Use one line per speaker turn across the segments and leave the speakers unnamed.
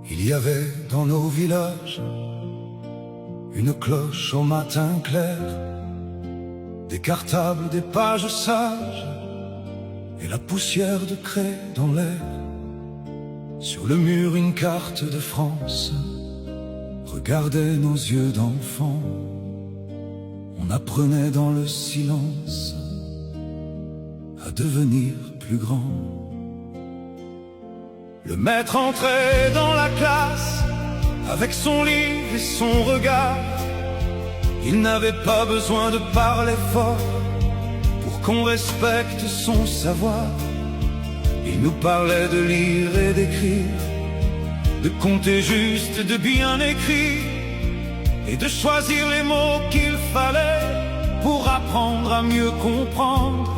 Il y avait dans nos villages une cloche au matin clair, des cartables, des pages sages et la poussière de craie dans l'air. Sur le mur une carte de France regardait nos yeux d'enfant. On apprenait dans le silence à devenir plus grand. Le maître entrait dans la classe avec son livre et son regard. Il n'avait pas besoin de parler fort pour qu'on respecte son savoir. Il nous parlait de lire et d'écrire, de compter juste, de bien écrire, et de choisir les mots qu'il fallait pour apprendre à mieux comprendre.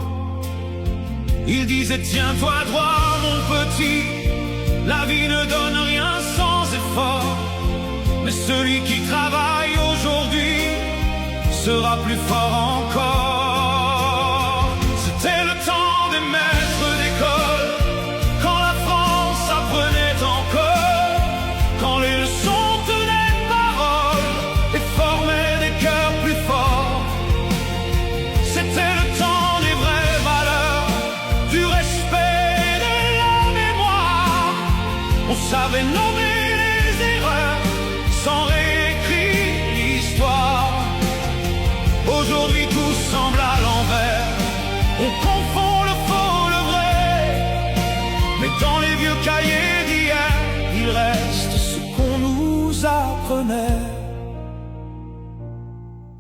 Il disait: tiens-toi droit mon petit, la vie ne donne rien sans effort, mais celui qui travaille aujourd'hui sera plus fort encore. C'était le temps des maîtres d'école, quand la France apprenait encore, quand les leçons tenaient parole et formaient des cœurs plus forts. C'était le temps des vraies valeurs, du respect et de la mémoire. On savait nommer les erreurs sans réécrire l'histoire. Aujourd'hui tout semble à l'envers, on confond le faux, le vrai, mais dans les vieux cahiers d'hier, il reste ce qu'on nous apprenait.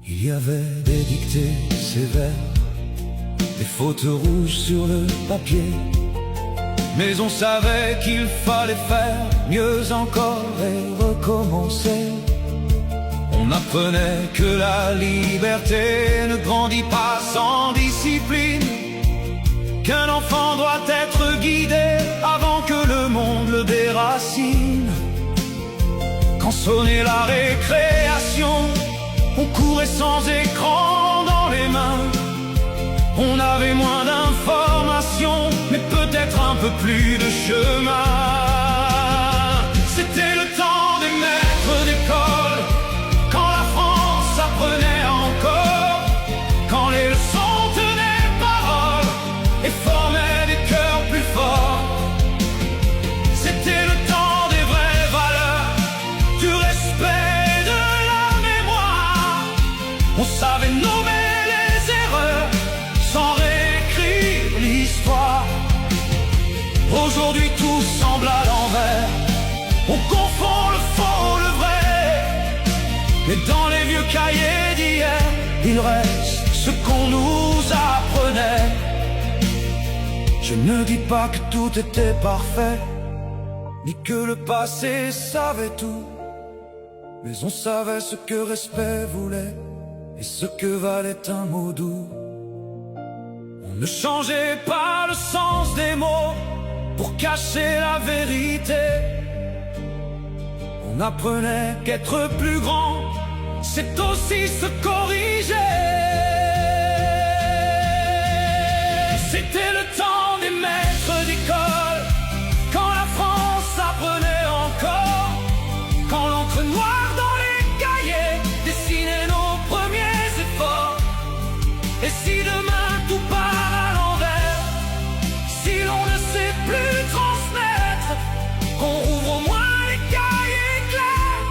Il y avait des dictées sévères, des fautes rouges sur le papier, mais on savait qu'il fallait faire mieux encore et recommencer. On apprenait que la liberté ne grandit pas sans discipline, qu'un enfant doit être guidé avant que le monde le déracine. Quand sonnait la récréation, on courait sans écran dans les mains. On avait moins d'informations, mais peut-être un peu plus de chemin. C'était le temps des maîtres d'école, quand la France apprenait encore, quand les leçons tenaient parole et formaient des cœurs plus forts. C'était le temps des vraies valeurs, du respect et de la mémoire. On savait nommer les erreurs sans réécrire l'histoire. Aujourd'hui tout semble à l'envers, on confond le faux, le vrai, mais dans les vieux cahiers d'hier, il reste ce qu'on nous apprenait. Je ne dis pas que tout était parfait, ni que le passé savait tout, mais on savait ce que respect voulait et ce que valait un mot doux. On ne changeait pas le sens des mots pour cacher la vérité. On apprenait qu'être plus grand, c'est aussi se corriger. C'était le temps des maîtres d'école, quand la France apprenait encore, quand l'encre noire dans les cahiers dessinait nos premiers efforts. Et si demain tout part à l'envers, si l'on ne sait plus transmettre, qu'on rouvre au moins les cahiers clairs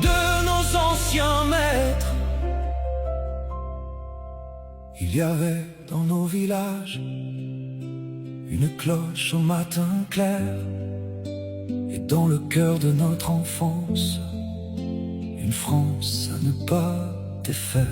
de nos anciens maîtres. Il y avait dans nos villages une cloche au matin clair, et dans le cœur de notre enfance, une France à ne pas défaire.